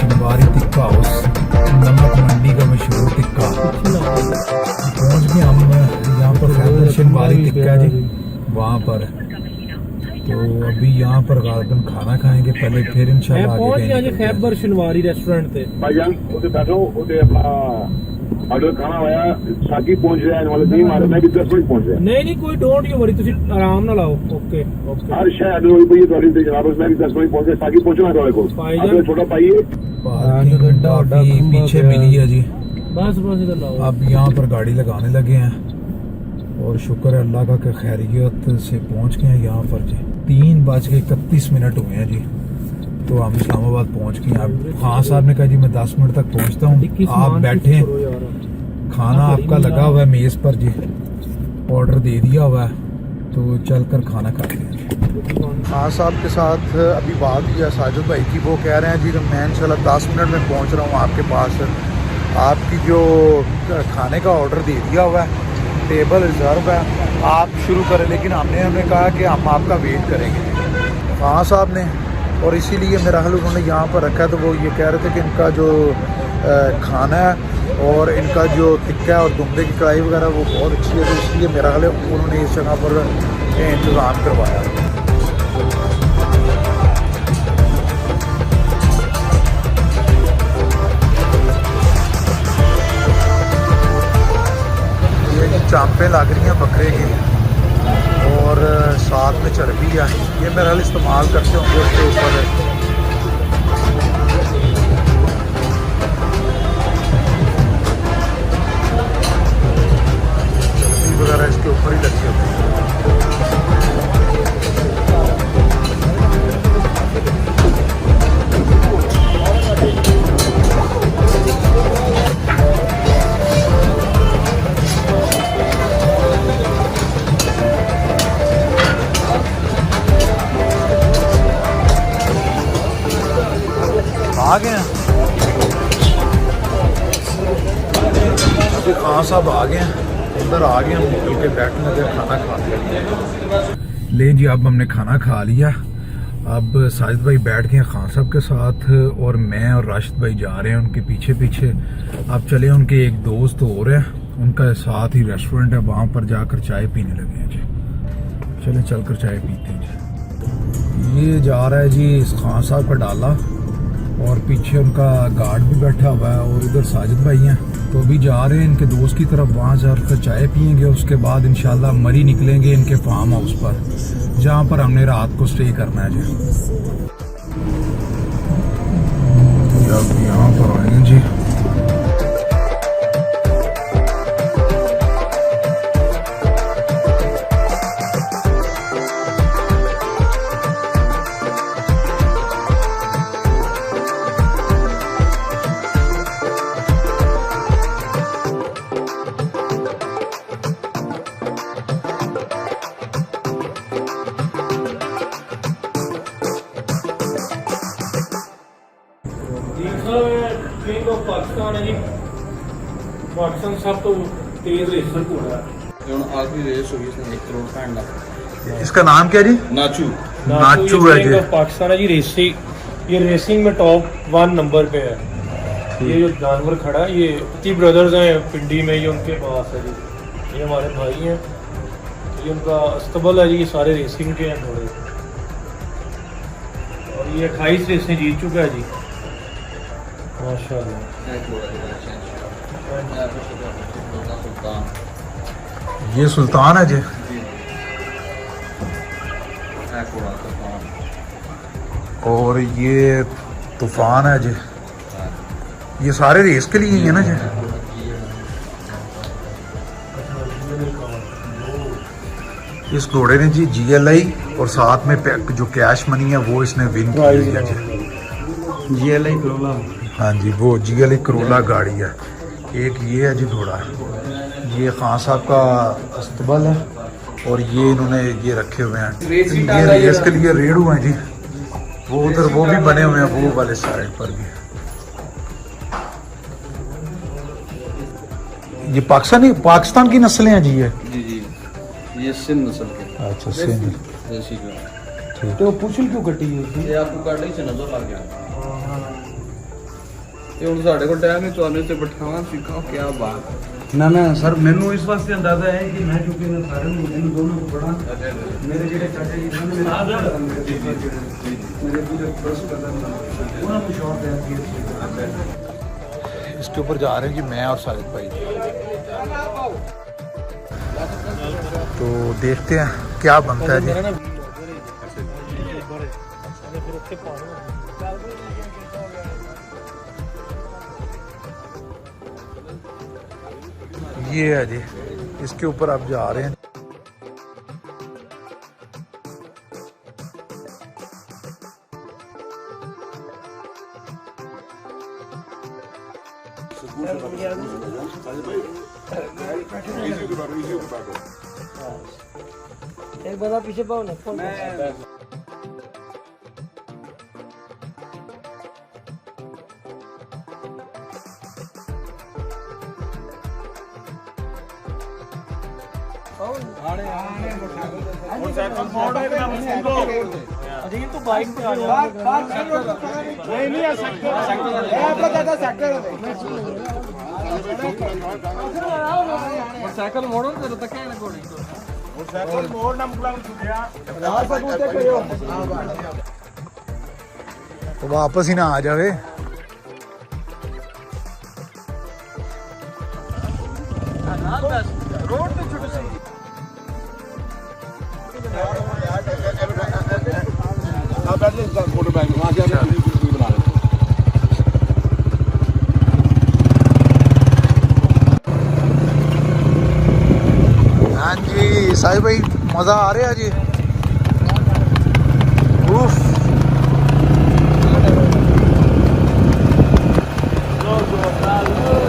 Shinwari tikka house, नमक मंडी का मशहूर टिक्का। पहुंच गए हम यहाँ पर, खैबर शिनवारी टिक्का है जी वहाँ पर। तो अभी यहाँ पर गार्डन खाना खाएंगे पहले, फिर इंशाल्लाह आगे पहुंच गया जी खैबर शिनवारी रेस्टोरेंट पे। भाईजान उसे बैठो, उसे अपना ऑर्डर खाना होया साकी पहुंच रहा है वाले नहीं मारे, मैं भी 10 मिनट पहुंच रहा। नहीं कोई डोंट यू वरी, तुसी आराम ना लाओ। ओके ओके हर शय ऑर्डर होई पई थोड़ी सी जनाब, मैं भी 10 मिनट पहुंच गया, साकी पहुंचना है थोड़े को। भाईजान छोटा पाइए पार्किंग काफी पीछे मिली है जी। बस इधर लाओ। अब यहाँ पर गाड़ी लगाने लगे हैं और शुक्र है अल्लाह का कि खैरियत से पहुँच गए हैं यहाँ पर जी। 3:31 हुए हैं जी, तो हम इस्लामाबाद पहुँच गए। अब खान साहब ने कहा जी मैं 10 मिनट तक पहुँचता हूँ, आप बैठे, खाना आपका लगा हुआ है मेज़ पर जी, ऑर्डर दे दिया हुआ है, तो चल कर खाना खाते हैं। खान साहब के साथ अभी बात किया साजिद भाई की, वो कह रहे हैं जी कि मैं इंशाल्लाह 10 मिनट में पहुँच रहा हूँ आपके पास, आपकी जो खाने का ऑर्डर दे दिया हुआ है, टेबल रिजर्व है, आप शुरू करें। लेकिन हमने कहा कि हम आपका वेट करेंगे खान साहब ने, और इसीलिए मेरा ख्याल उन्होंने यहाँ पर रखा है। तो वो ये कह रहे थे कि इनका जो खाना है और इनका जो टिक्का है और दुम्बे की कढ़ाई वगैरह वो बहुत अच्छी है, तो इसलिए मेरा ख्याल उन्होंने इस जगह पर इंतज़ाम करवाया। चांपें लग रही हैं बकरे की और साथ में चर्बी है, ये मेरा हाल इस्तेमाल करते होंगे उसके ऊपर। चर्बी वगैरह इसके ऊपर ही लगी होती है। आ गए हैं अभी, खान साहब आ गए हैं, अंदर आ गए, हम निकल के बैठने लगे, खाना खा लिया। ले जी अब हमने खाना खा लिया। अब साजिद भाई बैठ गए खान साहब के साथ और मैं और राशिद भाई जा रहे हैं उनके पीछे पीछे। अब चले, उनके एक दोस्त और हैं, उनका साथ ही रेस्टोरेंट है, वहाँ पर जाकर चाय पीने लगे हैं जी। चले चलकर चाय पीते हैं जी। ये जा रहा है जी खान साहब का डाला और पीछे उनका गार्ड भी बैठा हुआ है और इधर साजिद भाई हैं, तो अभी जा रहे हैं इनके दोस्त की तरफ, वहाँ जाकर चाय पियेंगे। उसके बाद इंशाल्लाह मरी निकलेंगे इनके फार्म हाउस पर, जहाँ पर हमने रात को स्टे करना है जी। अब यहाँ पर आएंगे जी। किंग ऑफ पाकिस्तान है जी, पाकिस्तान सब तो तेज रेसर घोड़ा है। आखिरी रेस हुई इसने 1 करोड़ का। इसका नाम क्या जी? नाचू। नाचू है जी, पाकिस्तान है जी। रेसिंग, ये रेसिंग में टॉप 1 नंबर पे है। ये जो जानवर खड़ा है ये ती ब्रदर्स हैं पिंडी में, ये उनके पास है जी, ये हमारे भाई हैं, ये उनका अस्तबल है जी। ये सारे रेसिंग के हैं थोड़े, और ये 28 रेसें जीत चुका है जी माशाल्लाह। ये सुल्तान है जी। और ये तूफान है जी। ये सारे रेस के लिए ही है ना जी। इस घोड़े ने जी GLI और साथ में जो कैश मनी है वो इसने विन की है जी। GLI Corolla. हाँ जी, वो GLI करोला गाड़ी है। एक ये है जी घोड़ा, ये खान साहब का अस्तबल है और ये इन्होंने ये रखे हुए हैं, ये रेस के लिए रेडू हैं जी। वो उधर वो भी बने हुए हैं, वो वाले साइड पर भी। ये पाकिस्तान की नस्लें हैं जी ये? जी ये सिंध नस्ल के। अच्छा सिंध। देसी का। तो पूछल क्यों कटी हुई थी? ये आपको काटने से नजर आ गया। ये हुण साडे कोल टाइम है तुहानू इत्थे बिठावां सिखाओ क्या बात है। ना ना सर मैनू इस वास्ते अंदाजा है कि मैं क्योंकि मैं सारे इन दोनों को बड़ा मेरे जेडे चाचा जी ने मेरे पूरे फर्स्ट कदम उन्होंने को शौक है। इसके ऊपर जा रहे हैं जी मैं और साजिद भाई। तो देखते हैं क्या बनता है जी। ये है जी, इसके ऊपर आप जा रहे हैं। एक बंदा पीछे पाओ ना फोन अजीब तो बाइक पे आ जा नहीं नहीं आ सकते आपका दादा सेक्टर मोटरसाइकिल मोड़ो तेरे तक है ना कोड़ी मोटरसाइकिल मोड़ ना मुकला छुटिया रात सबूते करियो तो वापस ही ना आ जावे। रोड पे छोटे से आप बैठ ले फोटो बैंक वहां जाके वीडियो बना ले। हाँ जी साहिब भाई मजा आ रहा है जी। उफ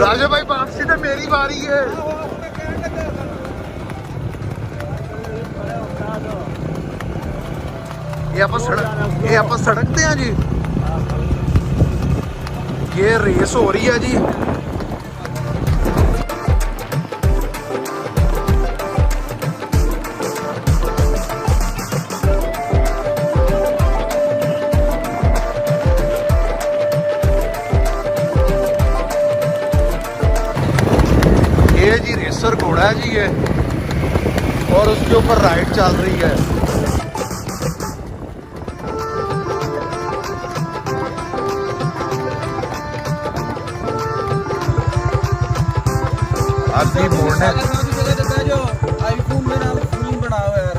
राजा भाई वापसी तो मेरी बारी है। ये आप सड़क पे हैं जी। ये रेस हो रही है जी। ये जी रेसर घोड़ा है जी ये, और उसके ऊपर राइड चल रही है। आदमी मोड़ने आईफोन में नाल फिल्म बनाओ यार।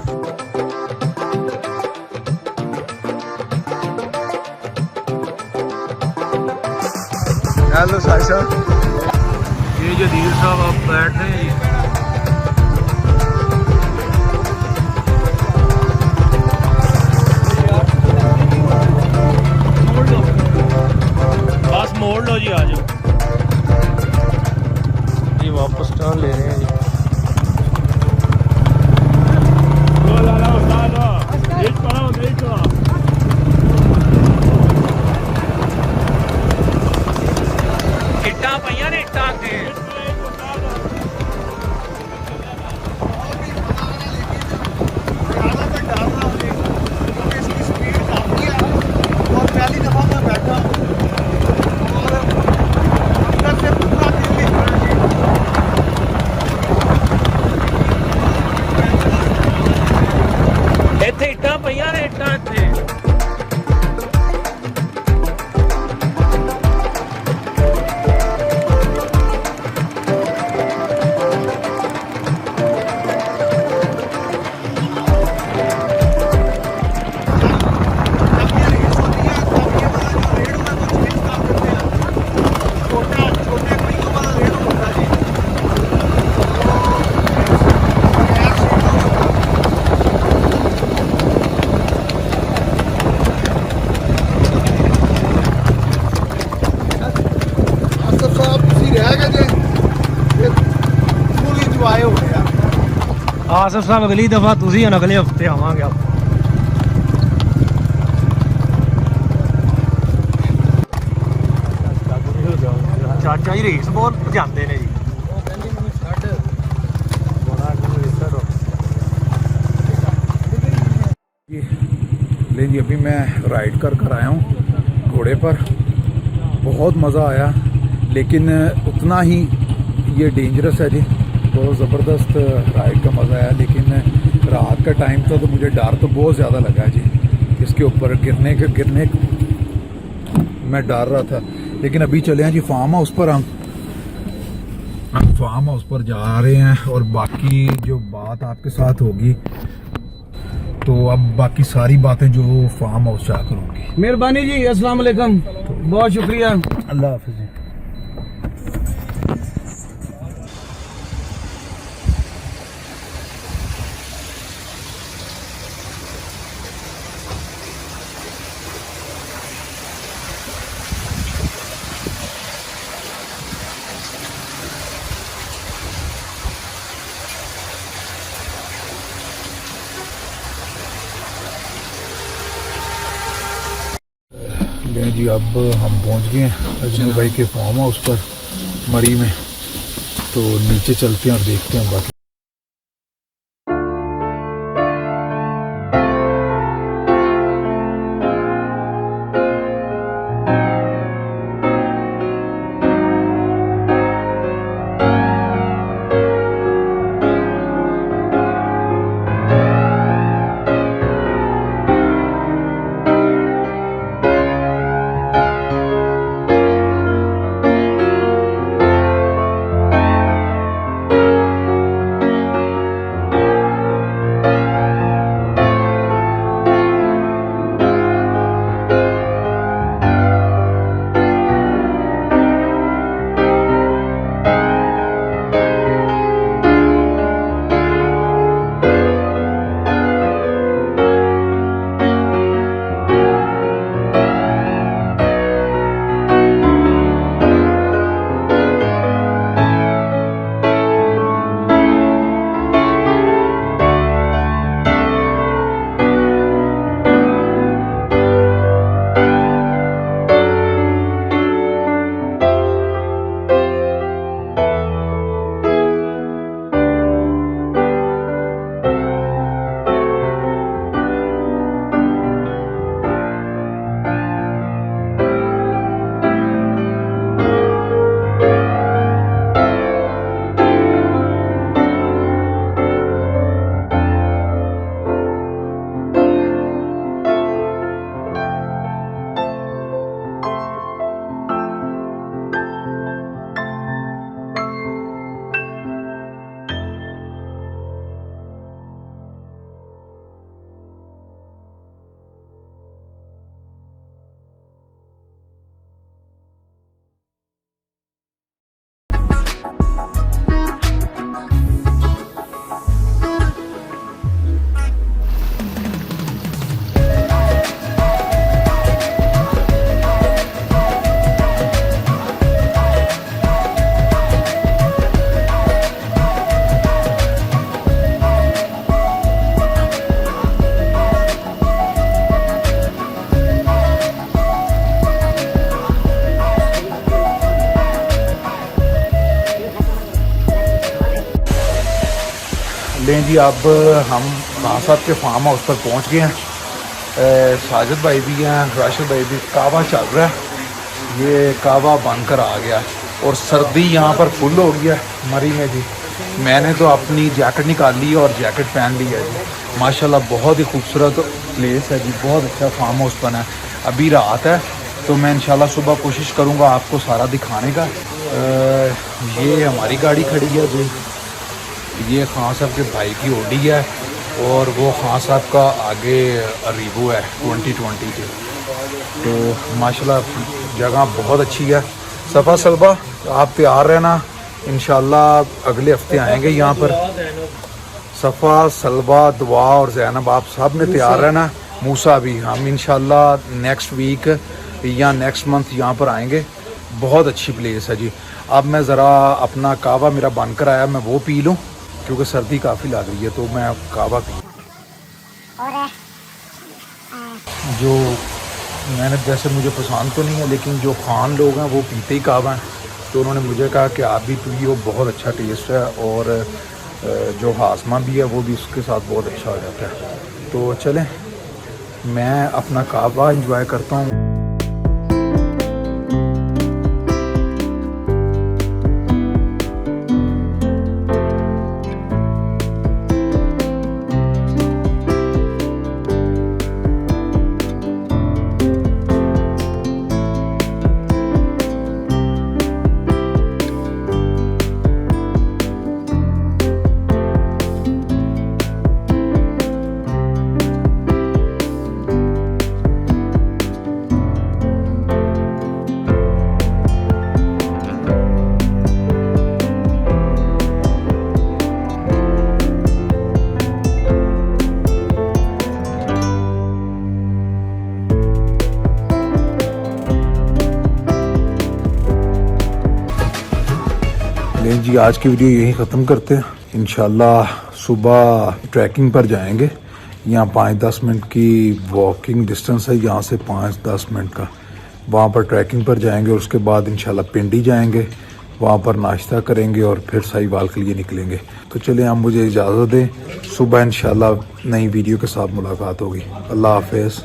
हेलो साहिब साहब, ये जो धीर साहब आप बैठ रहे हैं बस मोड़ लो जी, आ जाओ। ये वापस टर्न ले रहे हैं जी। इट्टा पईया ने इट्टा ते ਇੱਥੇ ਇੱਟਾਂ ਪਈਆਂ ਨੇ, ਇੱਟਾਂ ਇੱਥੇ। आसिफ साहब अगली दफा तुसी अगले हफ्ते आवांगे आप। चाचा जी रेस बहुत भजाते ने जी। ले जी, अभी मैं राइड कर आया हूँ घोड़े पर। बहुत मज़ा आया, लेकिन उतना ही ये डेंजरस है जी। बहुत ज़बरदस्त राइड का मज़ा आया, लेकिन रात का टाइम था तो मुझे डर तो बहुत ज़्यादा लगा जी। इसके ऊपर गिरने मैं डर रहा था। लेकिन अभी चले हैं जी फार्म हाउस पर। हम फार्म हाउस पर जा रहे हैं और बाकी जो बात आपके साथ होगी, तो अब बाकी सारी बातें जो फार्म हाउस जाकर होंगी। मेहरबानी जी, अस्सलाम वालेकुम, बहुत शुक्रिया। अल्लाह हाफिज़ जी। ले जी, अब हम पहुंच गए हैं अजनू भाई के फार्म हाउस पर मरी में। तो नीचे चलते हैं और देखते हैं बाकी। लें जी, अब हम खान साहब के फार्म हाउस पर पहुंच गए हैं। साजिद भाई भी हैं, राशिद भाई भी। कावा चल रहा है, ये कावा बनकर आ गया है और सर्दी यहाँ पर फुल हो गई है मरी में जी। मैंने तो अपनी जैकेट निकाल ली और जैकेट पहन ली है जी। माशाल्लाह बहुत ही खूबसूरत प्लेस है जी, बहुत अच्छा फार्म हाउस बना है। अभी रात है तो मैं इंशाल्लाह सुबह कोशिश करूँगा आपको सारा दिखाने का। ये हमारी गाड़ी खड़ी है जी, ये खान साहब के भाई की ओडी है और वो खान साहब का आगे रीवो है 2020 की। तो माशाल्लाह जगह बहुत अच्छी है। सफ़ा सलबा आप तैयार रहना, इंशाल्लाह अगले हफ्ते आएंगे यहाँ पर। सफ़ा सलबा दुआ और जैनब आप सब ने तैयार रहना। मूसा भी, हम इंशाल्लाह नेक्स्ट वीक या नेक्स्ट मंथ यहाँ पर आएंगे। बहुत अच्छी प्लेस है जी। अब मैं ज़रा अपना कावा मेरा बनकर आया, मैं वो पी लूँ क्योंकि सर्दी काफ़ी लग रही है, तो मैं कावा पी। जो मैंने जैसे मुझे पसंद तो नहीं है, लेकिन जो खान लोग हैं वो पीते ही कावा हैं, तो उन्होंने मुझे कहा कि आप भी पियो, बहुत अच्छा टेस्ट है और जो हाजमा भी है वो भी उसके साथ बहुत अच्छा हो जाता है। तो चलें मैं अपना कावा एंजॉय करता हूँ। चलें जी, आज की वीडियो यहीं ख़त्म करते हैं। इंशाल्लाह सुबह ट्रैकिंग पर जाएंगे। यहाँ 5-10 मिनट की वॉकिंग डिस्टेंस है, यहाँ से 5-10 मिनट का। वहाँ पर ट्रैकिंग पर जाएंगे और उसके बाद इंशाल्लाह पिंडी जाएंगे, वहाँ पर नाश्ता करेंगे और फिर साहिवाल के लिए निकलेंगे। तो चलें, आप मुझे इजाज़त दें, सुबह इंशाल्लाह नई वीडियो के साथ मुलाकात होगी। अल्लाह हाफिज़।